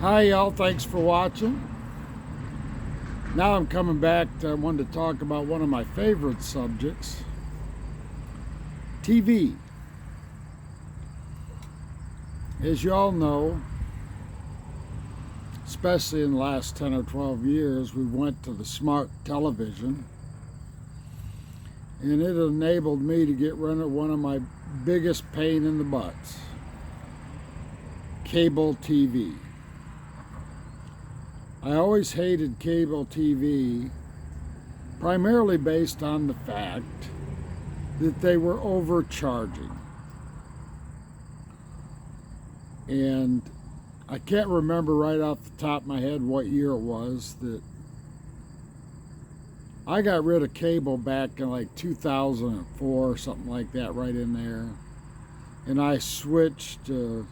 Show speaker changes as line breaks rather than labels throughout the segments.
Hi y'all, thanks for watching. Now I'm coming back I wanted to talk about one of my favorite subjects, TV. As you all know, especially in the last 10 or 12 years, we went to the smart television, and it enabled me to get rid of one of my biggest pain in the butts, cable TV. I always hated cable TV, primarily based on the fact that they were overcharging. And I can't remember right off the top of my head what year it was that I got rid of cable back in like 2004 or something like that, right in there. And I switched to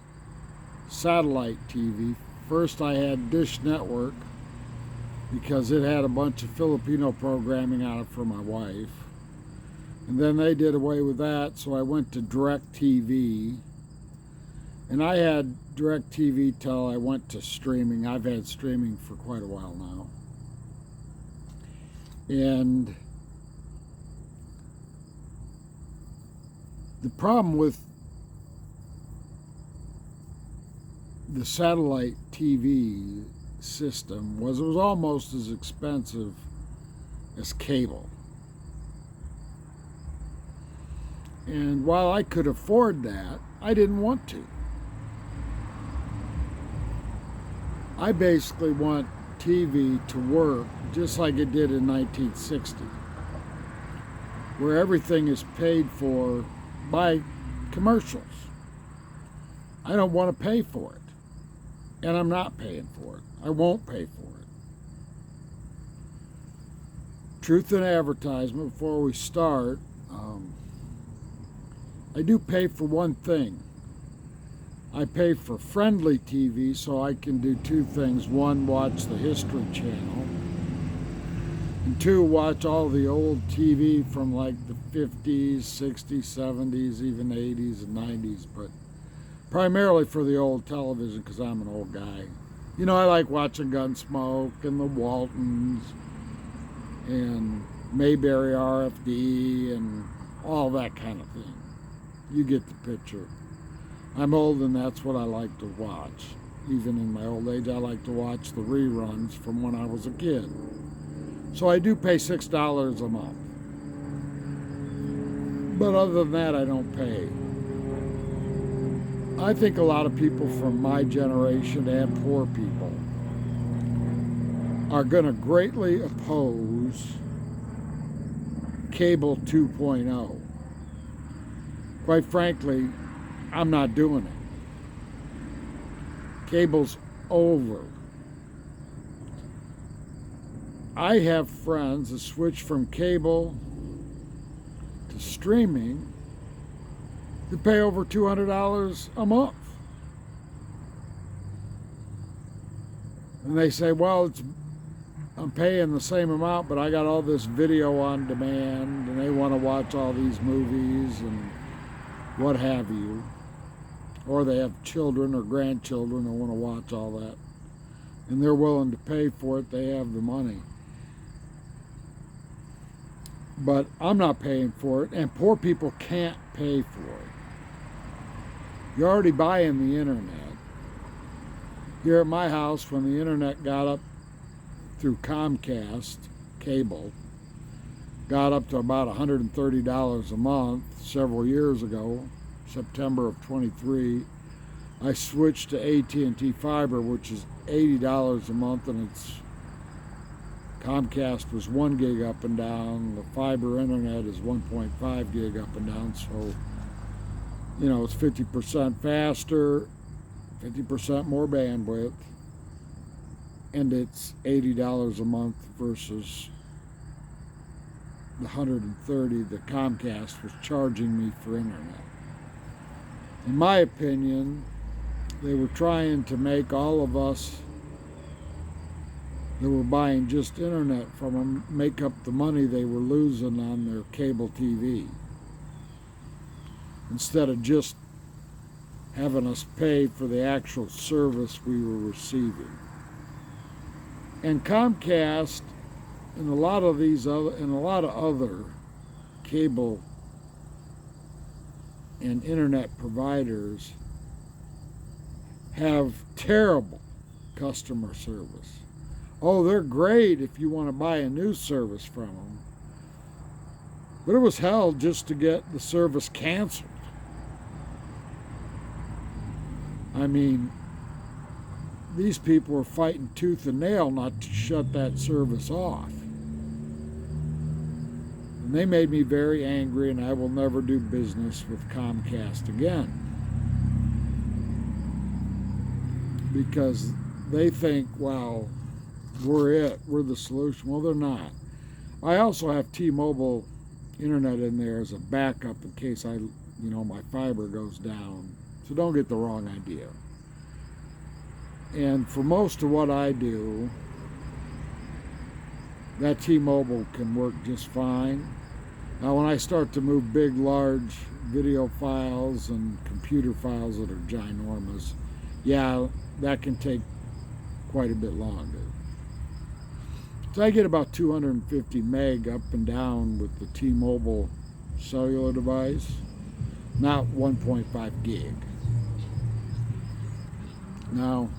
satellite TV. First I had Dish Network because it had a bunch of Filipino programming on it for my wife. And then they did away with that, so I went to DirecTV. And I had DirecTV till I went to streaming. I've had streaming for quite a while now. And the problem with the satellite TV system was it was almost as expensive as cable. And while I could afford that, I didn't want to. I basically want TV to work just like it did in 1960, where everything is paid for by commercials. I don't want to pay for it. And I'm not paying for it. I won't pay for it. Truth in advertisement, before we start, I do pay for one thing. I pay for friendly TV so I can do two things. One, watch the History Channel. And two, watch all the old TV from like the 50s, 60s, 70s, even 80s and 90s. But primarily for the old television because I'm an old guy. You know, I like watching Gunsmoke and the Waltons and Mayberry RFD and all that kind of thing. You get the picture. I'm old and that's what I like to watch. Even in my old age, I like to watch the reruns from when I was a kid. So I do pay $6 a month. But other than that, I don't pay. I think a lot of people from my generation and poor people are going to greatly oppose Cable 2.0. Quite frankly, I'm not doing it. Cable's over. I have friends that switch from cable to streaming to pay over $200 a month. And they say, well, I'm paying the same amount, but I got all this video on demand, and they want to watch all these movies and what have you. Or they have children or grandchildren that want to watch all that. And they're willing to pay for it. They have the money. But I'm not paying for it, and poor people can't pay for it. You're already buying the internet. Here at my house, when the internet got up through Comcast cable, got up to about $130 a month several years ago, September of 23, I switched to AT&T Fiber, which is $80 a month, and Comcast was 1 gig up and down. The fiber internet is 1.5 gig up and down, so you know, it's 50% faster, 50% more bandwidth, and it's $80 a month versus the $130 that Comcast was charging me for internet. In my opinion, they were trying to make all of us that were buying just internet from them make up the money they were losing on their cable TV, instead of just having us pay for the actual service we were receiving. And Comcast and a lot of other cable and internet providers have terrible customer service. Oh, they're great if you want to buy a new service from them. But it was hell just to get the service canceled. I mean, these people were fighting tooth and nail not to shut that service off. And they made me very angry, and I will never do business with Comcast again. Because they think, well, we're the solution. Well, they're not. I also have T-Mobile internet in there as a backup in case my fiber goes down. So don't get the wrong idea. And for most of what I do, that T-Mobile can work just fine. Now, when I start to move big, large video files and computer files that are ginormous, yeah, that can take quite a bit longer. So I get about 250 meg up and down with the T-Mobile cellular device, not 1.5 gig. Now,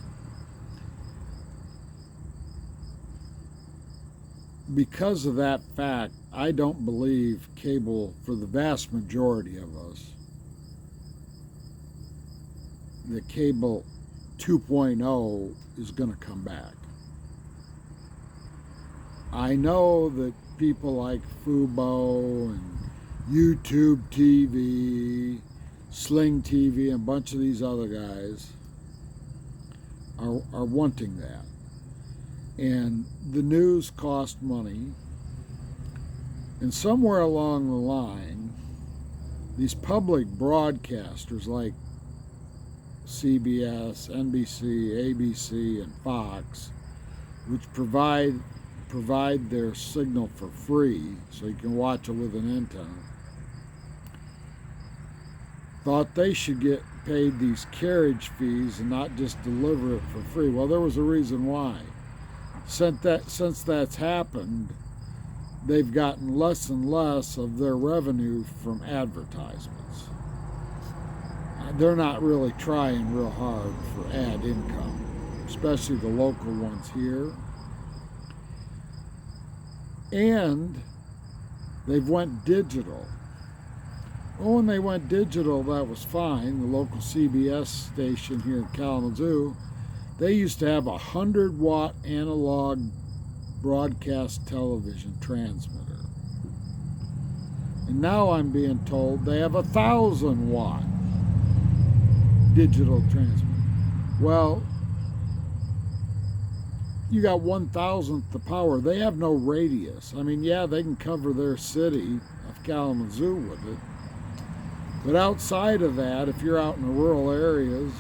because of that fact, I don't believe cable, for the vast majority of us, that cable 2.0 is going to come back. I know that people like Fubo and YouTube TV, Sling TV, and a bunch of these other guys are wanting that. And the news cost money. And somewhere along the line, these public broadcasters like CBS, NBC, ABC, and Fox, which provide their signal for free so you can watch it with an antenna, thought they should get paid these carriage fees and not just deliver it for free. Well, there was a reason why. Since that's happened, they've gotten less and less of their revenue from advertisements. They're not really trying real hard for ad income, especially the local ones here. And they've went digital. Well, when they went digital, that was fine. The local CBS station here in Kalamazoo, they used to have a 100-watt analog broadcast television transmitter. And now I'm being told they have a 1,000-watt digital transmitter. Well, you got 1,000th the power. They have no radius. I mean, yeah, they can cover their city of Kalamazoo with it. But outside of that, if you're out in the rural areas,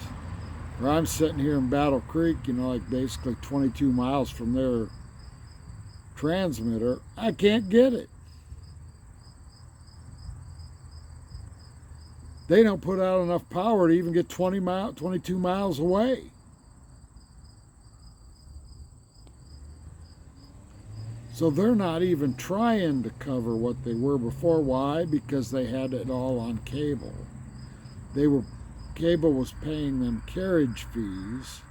or I'm sitting here in Battle Creek, like basically 22 miles from their transmitter, I can't get it. They don't put out enough power to even get 22 miles away. So they're not even trying to cover what they were before. Why? Because they had it all on cable. Cable was paying them carriage fees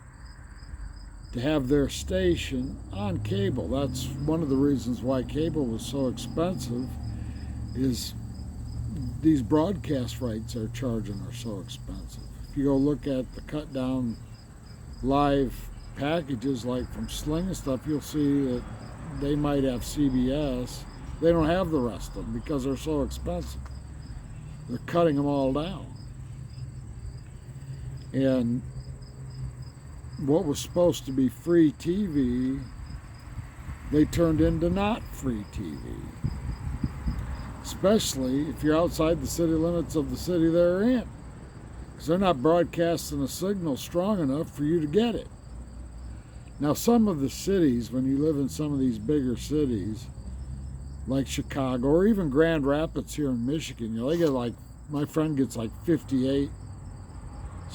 to have their station on cable. That's one of the reasons why cable was so expensive, is these broadcast rights they're charging are so expensive. If you go look at the cut down live packages like from Sling and stuff, you'll see that they might have CBS. They don't have the rest of them because they're so expensive. They're cutting them all down. And what was supposed to be free TV, they turned into not free TV. Especially if you're outside the city limits of the city they're in. Because they're not broadcasting a signal strong enough for you to get it. Now, some of the cities, when you live in some of these bigger cities, like Chicago or even Grand Rapids here in Michigan, they get my friend gets 58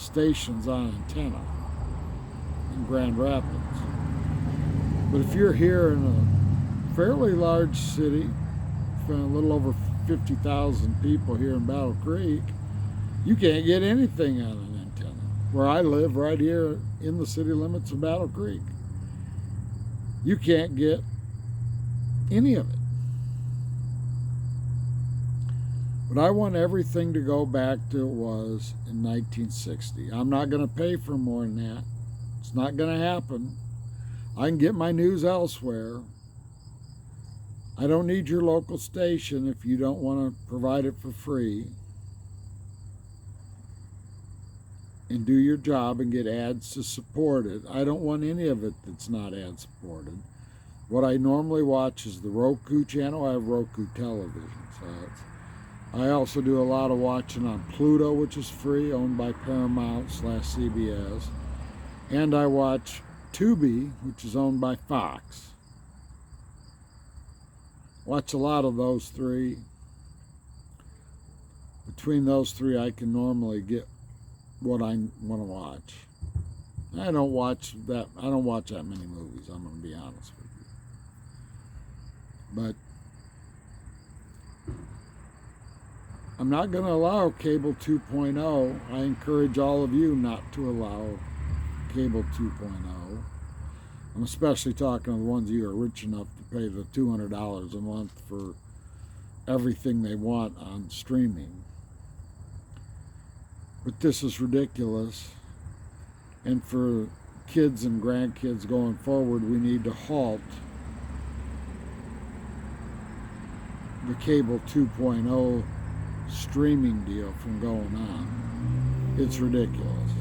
stations on antenna in Grand Rapids. But if you're here in a fairly large city, a little over 50,000 people here in Battle Creek, you can't get anything on an antenna. Where I live, right here in the city limits of Battle Creek, you can't get any of it. But I want everything to go back to it was in 1960. I'm not going to pay for more than that. It's not going to happen. I can get my news elsewhere. I don't need your local station if you don't want to provide it for free. And do your job and get ads to support it. I don't want any of it that's not ad supported. What I normally watch is the Roku channel. I have Roku television, so I also do a lot of watching on Pluto, which is free, owned by Paramount/CBS. And I watch Tubi, which is owned by Fox. Watch a lot of those three. Between those three, I can normally get what I want to watch. I don't watch that many movies, I'm going to be honest with you. But I'm not going to allow cable 2.0. I encourage all of you not to allow cable 2.0. I'm especially talking to the ones of you who are rich enough to pay the $200 a month for everything they want on streaming. But this is ridiculous. And for kids and grandkids going forward, we need to halt the cable 2.0 streaming deal from going on. It's ridiculous.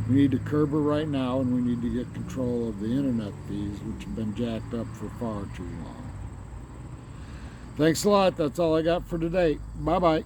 We need to curb it right now, and we need to get control of the internet fees, which have been jacked up for far too long. Thanks a lot. That's all I got for today. Bye-bye.